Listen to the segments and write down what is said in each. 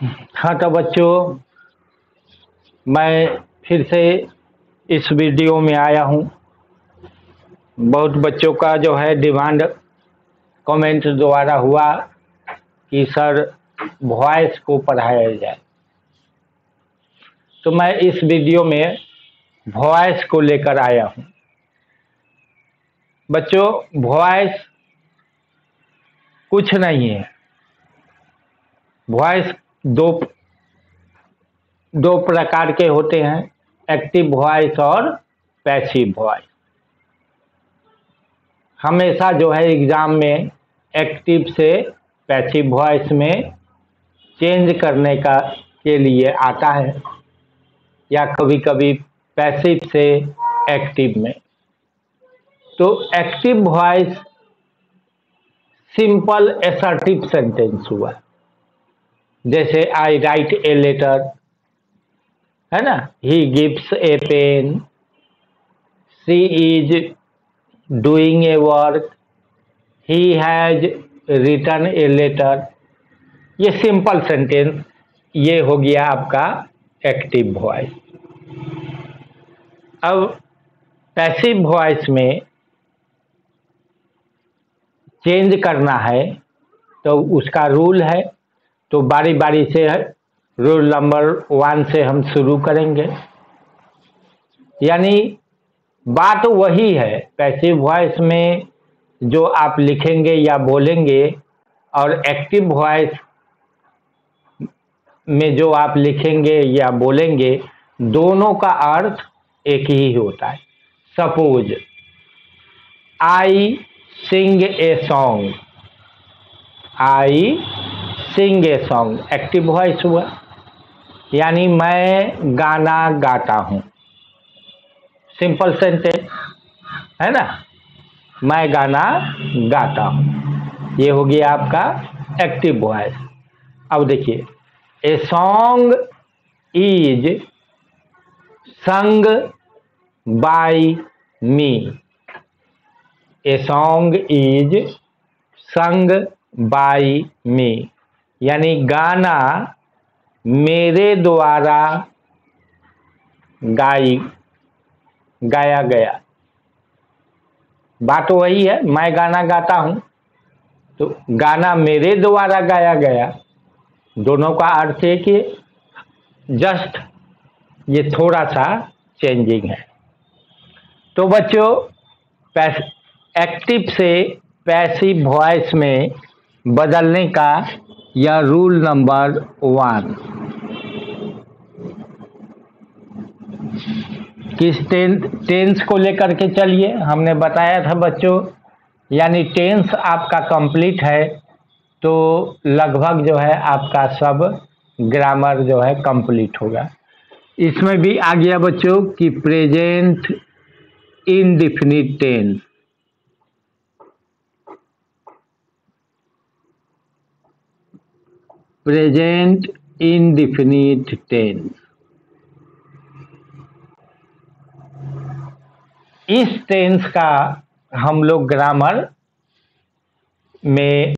हाँ तो बच्चों, मैं फिर से इस वीडियो में आया हूँ। बहुत बच्चों का जो है डिमांड कमेंट द्वारा हुआ कि सर वॉइस को पढ़ाया जाए, तो मैं इस वीडियो में वॉइस को लेकर आया हूँ। बच्चों, वॉइस कुछ नहीं है। वॉइस दो प्रकार के होते हैं, एक्टिव वॉइस और पैसिव वॉइस। हमेशा जो है एग्जाम में एक्टिव से पैसिव वॉइस में चेंज करने के लिए आता है, या कभी कभी पैसिव से एक्टिव में। तो active voice simple assertive sentence हुआ, जैसे आई राइट ए लेटर, है ना, he gives a pen, she is doing a work, he has written a letter. ये सिंपल सेंटेंस, ये हो गया आपका एक्टिव वॉइस। अब पैसिव वॉइस में चेंज करना है तो उसका रूल है, तो बारी बारी से रूल नंबर 1 से हम शुरू करेंगे। यानी बात वही है, पैसिव वॉइस में जो आप लिखेंगे या बोलेंगे और एक्टिव वॉइस में जो आप लिखेंगे या बोलेंगे, दोनों का अर्थ एक ही होता है। Suppose I sing a song, I sing a song active voice हुआ, यानी मैं गाना गाता हूं। सिंपल सेंटेंस है ना, मैं गाना गाता हूं, ये हो गया आपका एक्टिव वॉइस। अब देखिए, a song is sung by me, a song is sung by me, यानी गाना मेरे द्वारा गाया गया। बात वही है, मैं गाना गाता हूं तो गाना मेरे द्वारा गाया गया, दोनों का अर्थ है कि जस्ट ये थोड़ा सा चेंजिंग है। तो बच्चों, एक्टिव से पैसिव वॉइस में बदलने का यह रूल नंबर 1। किस टेंस को लेकर के चलिए, हमने बताया था बच्चों, यानी टेंस आपका कंप्लीट है तो लगभग जो है आपका सब ग्रामर जो है कंप्लीट होगा। इसमें भी आ गया बच्चों कि present indefinite tense, present indefinite tense. इस टेंस का हम लोग ग्रामर में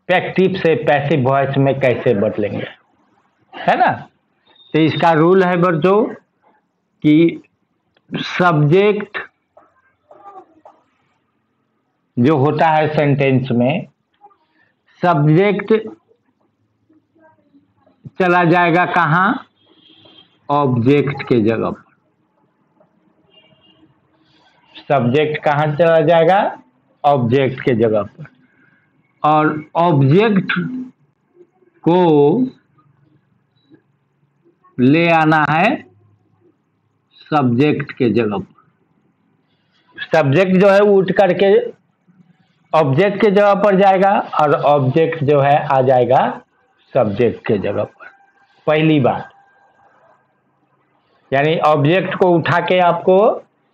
एक्टिव से पैसिव वॉइस में कैसे बदलेंगे, है ना। तो इसका रूल है बच्चों कि सब्जेक्ट जो होता है सेंटेंस में, सब्जेक्ट चला जाएगा कहाँ, ऑब्जेक्ट के जगह पर। सब्जेक्ट कहाँ चला जाएगा, ऑब्जेक्ट के जगह पर, और ऑब्जेक्ट को ले आना है सब्जेक्ट के जगह पर। सब्जेक्ट जो है उठ करके ऑब्जेक्ट के जगह पर जाएगा और ऑब्जेक्ट जो है आ जाएगा सब्जेक्ट के जगह पर। पहली बात, यानी ऑब्जेक्ट को उठा के आपको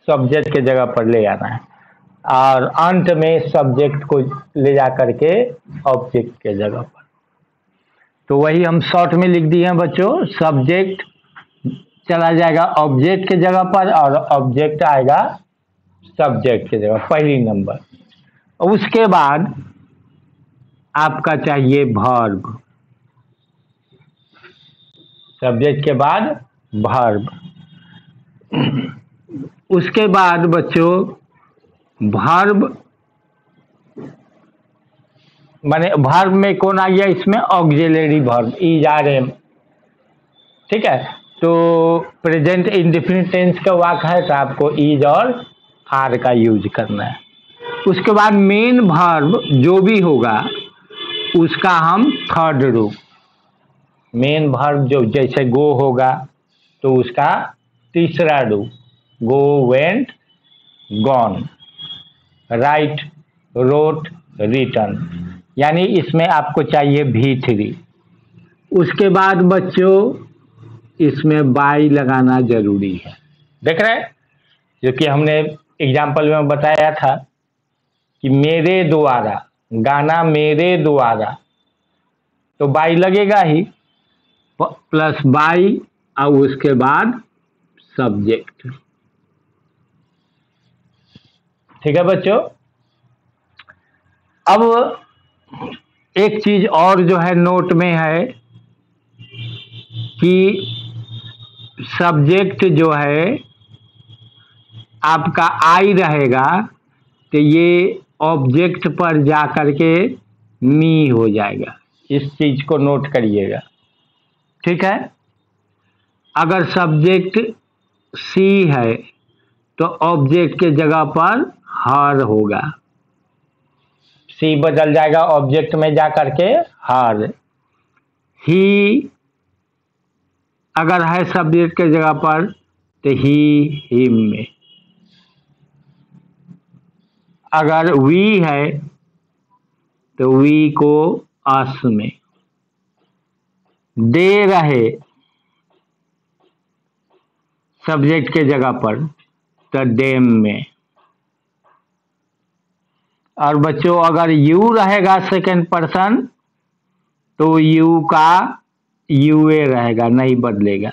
सब्जेक्ट के जगह पर ले आना है, और अंत में सब्जेक्ट को ले जा करके ऑब्जेक्ट के जगह पर। तो वही हम शॉर्ट में लिख दिए हैं बच्चों, सब्जेक्ट चला जाएगा ऑब्जेक्ट के जगह पर और ऑब्जेक्ट आएगा सब्जेक्ट के जगह, पहली नंबर। उसके बाद आपका चाहिए वर्ब। सब्जेक्ट के बाद वर्ब। उसके बाद बच्चों वर्ब माने वर्ब में कौन आ गया इसमें? Auxiliary verb, is are am. ठीक है, तो प्रेजेंट इंडेफिनिट टेंस का वाक्य है तो आपको इज और आर का यूज करना है। उसके बाद मेन वर्ब जो भी होगा उसका हम थर्ड रूप, मेन वर्ब जो जैसे गो होगा तो उसका तीसरा रूप, go, went, gone, write, wrote, written, यानी इसमें आपको चाहिए V3। उसके बाद बच्चों इसमें बाई लगाना जरूरी है। देख रहे हैं, जो कि हमने एग्जाम्पल में बताया था कि मेरे द्वारा, गाना मेरे द्वारा, तो बाई लगेगा ही, प्लस बाई और उसके बाद सब्जेक्ट। ठीक है बच्चों, अब एक चीज और जो है नोट में है कि सब्जेक्ट जो है आपका आई रहेगा तो ये ऑब्जेक्ट पर जा करके मी हो जाएगा, इस चीज को नोट करिएगा। ठीक है, अगर सब्जेक्ट सी है तो ऑब्जेक्ट के जगह पर हर होगा, सी बदल जाएगा ऑब्जेक्ट में जा करके हर। ही अगर है सब्जेक्ट के जगह पर तो ही, हिम में। अगर वी है तो वी को अस में। दे रहे सब्जेक्ट के जगह पर तो डेम में। और बच्चों अगर यू रहेगा सेकंड पर्सन तो यू का यूए रहेगा, नहीं बदलेगा।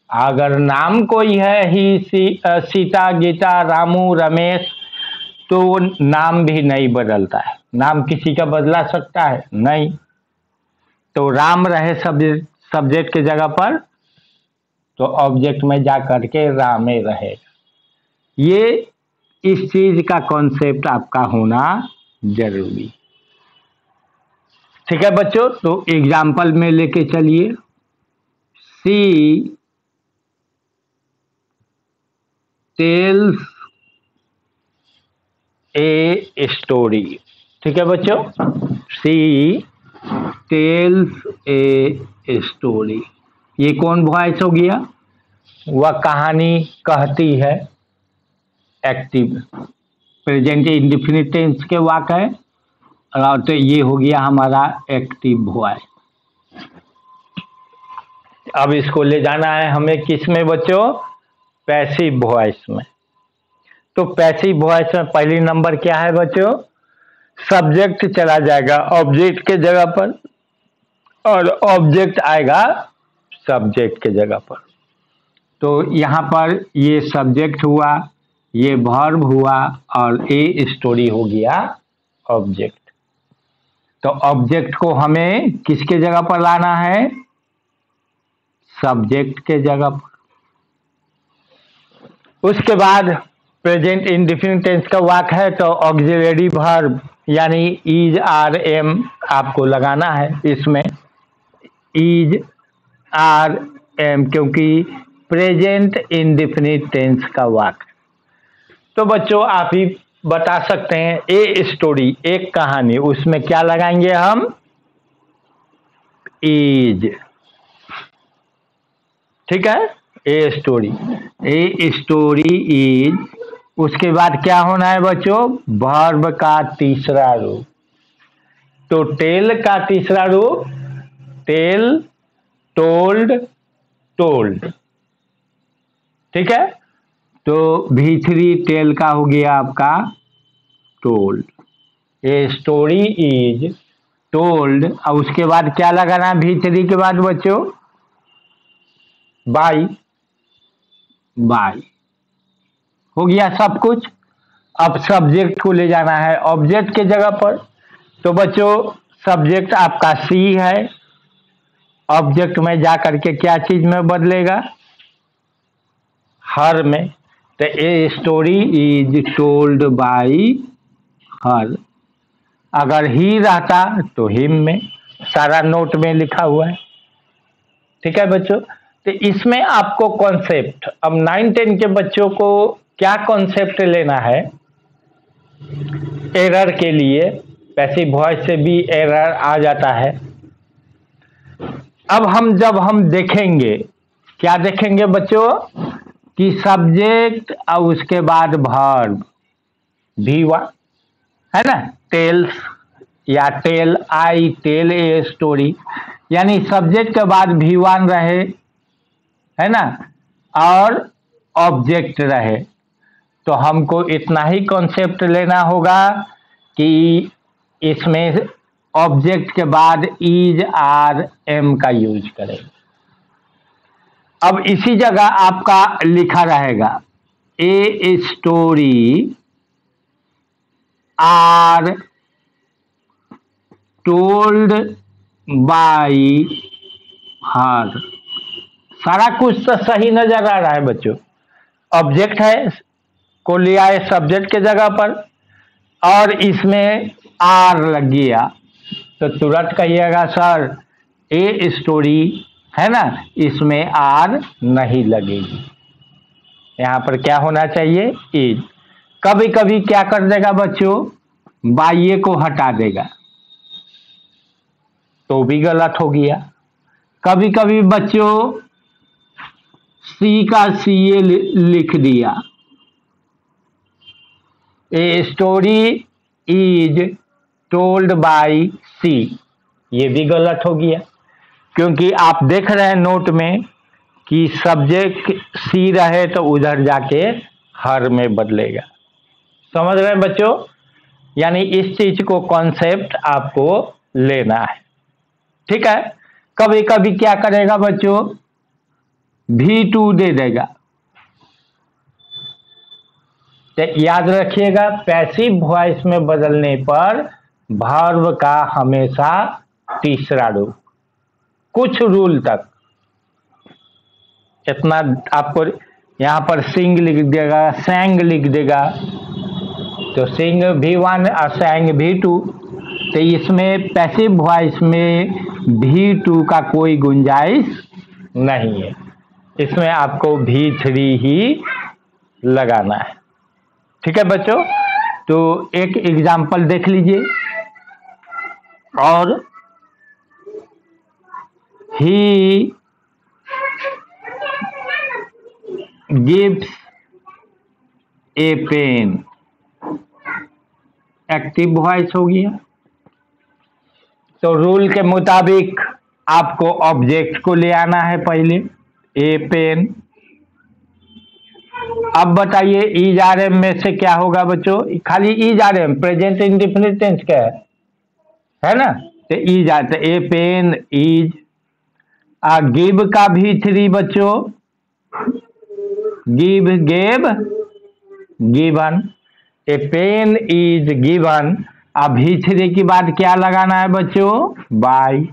अगर नाम कोई है ही, सीता, गीता, रामू, रमेश, तो वो नाम भी नहीं बदलता है। नाम किसी का बदला सकता है? नहीं। तो राम रहे सब्जेक्ट के जगह पर तो ऑब्जेक्ट में जा करके रामे रहेगा। ये इस चीज का कॉन्सेप्ट आपका होना जरूरी। ठीक है बच्चों, तो एग्जाम्पल में लेके चलिए। सी टेल्स ए स्टोरी। ठीक है बच्चों, सी टेल्स ए स्टोरी, ये कौन वॉइस हो गया? वह कहानी कहती है, एक्टिव प्रेजेंट इंडेफिनिट टेंस के वाक्य है, और तो ये हो गया हमारा एक्टिव वॉइस। अब इसको ले जाना है हमें किस में बच्चों? पैसिव वॉइस में। तो पैसिव वॉइस में पहली नंबर क्या है बच्चों? सब्जेक्ट चला जाएगा ऑब्जेक्ट के जगह पर और ऑब्जेक्ट आएगा सब्जेक्ट के जगह पर। तो यहाँ पर ये सब्जेक्ट हुआ, ये वर्ब हुआ और ए स्टोरी हो गया ऑब्जेक्ट। तो ऑब्जेक्ट को हमें किसके जगह पर लाना है? सब्जेक्ट के जगह पर। उसके बाद प्रेजेंट इंडेफिनिट टेंस का वाक्य है तो ऑक्सिलरी वर्ब यानी इज, आर, एम आपको लगाना है इसमें, इज, आर, एम, क्योंकि प्रेजेंट इंडेफिनिट टेंस का वाक्य। तो बच्चों आप ही बता सकते हैं, ए स्टोरी एक कहानी, उसमें क्या लगाएंगे हम? इज। ठीक है, ए स्टोरी इज। उसके बाद क्या होना है बच्चों? वर्ब का तीसरा रूप। तो टेल का तीसरा रूप टेल, टोल्ड, टोल्ड। ठीक है, तो V3 टेल का हो गया आपका told. A story is told, और उसके बाद क्या लगाना है V3 के बाद बच्चों? बाई। बाई हो गया सब कुछ। अब सब्जेक्ट को ले जाना है ऑब्जेक्ट के जगह पर। तो बच्चों सब्जेक्ट आपका सी है ऑब्जेक्ट में जा करके क्या चीज में बदलेगा, हर में। तो ए स्टोरी इज टोल्ड बाई हर, अगर ही रहता तो हिम में, सारा नोट में लिखा हुआ है। ठीक है बच्चों, तो इसमें आपको कॉन्सेप्ट, अब 9-10 के बच्चों को क्या कॉन्सेप्ट लेना है एरर के लिए। पैसिव वॉइस से भी एरर आ जाता है। अब जब हम देखेंगे, क्या देखेंगे बच्चों, कि सब्जेक्ट और उसके बाद वर्ब V1 है ना, टेल्स या tell, I tell a story, यानी सब्जेक्ट के बाद V1 रहे, है ना, और ऑब्जेक्ट रहे। तो हमको इतना ही कॉन्सेप्ट लेना होगा कि इसमें ऑब्जेक्ट के बाद इज, आर, एम का यूज करें। अब इसी जगह आपका लिखा रहेगा a story are told by her. सारा कुछ तो सही नजर आ रहा है बच्चों। ऑब्जेक्ट है को लिया है सब्जेक्ट के जगह पर, और इसमें आर लग गया, तो तुरंत कहिएगा सर ए स्टोरी है ना, इसमें आर नहीं लगेगी, यहां पर क्या होना चाहिए, इज। कभी कभी क्या कर देगा बच्चों, बाई को हटा देगा, तो भी गलत हो गया। कभी कभी बच्चों सी का सी ए लिख दिया, a story is told by C, ये भी गलत हो गया, क्योंकि आप देख रहे हैं नोट में कि सब्जेक्ट सी रहे तो उधर जाके हर में बदलेगा। समझ रहे हैं बच्चों, यानी इस चीज को कॉन्सेप्ट आपको लेना है। ठीक है, कभी कभी क्या करेगा बच्चों, V2 दे देगा। तो याद रखिएगा, पैसिव वॉइस में बदलने पर वर्ब का हमेशा तीसरा रूप, कुछ रूल तक। इतना आपको यहां पर सिंग लिख देगा, सैंग लिख देगा, तो सिंग V1 और सैंग V2। तो इसमें पैसिव वॉइस में V2 का कोई गुंजाइश नहीं है, इसमें आपको V3 ही लगाना है। ठीक है बच्चों, तो एक एग्जाम्पल देख लीजिए। और he gives a pen, active voice हो गया। तो रूल के मुताबिक आपको ऑब्जेक्ट को ले आना है पहले, ए पेन। अब बताइए इज आर एम में से क्या होगा बच्चों, खाली is are am, present indefinite tense का है ना, तो इज आते ए पेन इज। गिव का V3 बच्चों, give gave given, a pen is given. अब V3 के बाद क्या लगाना है बच्चों, by,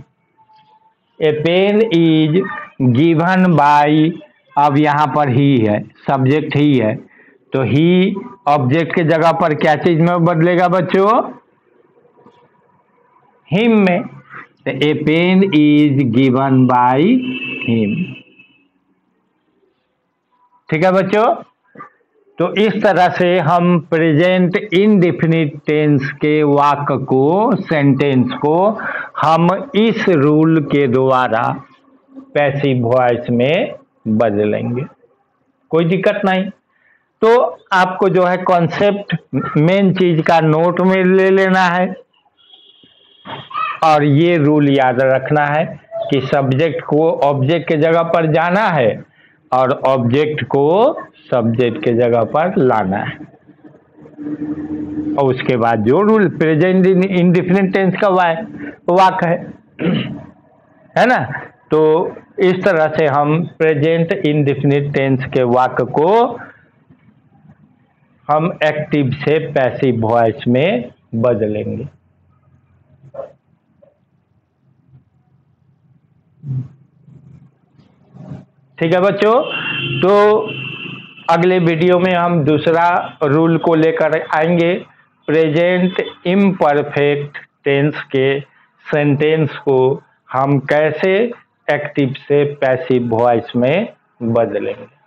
a pen is given by. अब यहां पर ही है, सब्जेक्ट ही है, तो ही ऑब्जेक्ट के जगह पर क्या चीज में बदलेगा बच्चों, हिम में। तो a pen is given by him. ठीक है बच्चों, तो इस तरह से हम प्रेजेंट इंडेफिनिट टेंस के वाक्य को, सेंटेंस को हम इस रूल के द्वारा पैसिव वॉइस में बदलेंगे, कोई दिक्कत नहीं। तो आपको जो है कॉन्सेप्ट मेन चीज का नोट में ले लेना है, और ये रूल याद रखना है कि सब्जेक्ट को ऑब्जेक्ट के जगह पर जाना है और ऑब्जेक्ट को सब्जेक्ट के जगह पर लाना है। और उसके बाद जो रूल प्रेजेंट इंडेफिनिट टेंस का वाक्य है ना, तो इस तरह से हम प्रेजेंट इंडेफिनिट टेंस के वाक्य को हम एक्टिव से पैसिव वॉइस में बदलेंगे। ठीक है बच्चों, तो अगले वीडियो में हम दूसरा रूल को लेकर आएंगे। प्रेजेंट इम्परफेक्ट टेंस के सेंटेंस को हम कैसे एक्टिव से पैसिव वॉइस में बदलेंगे।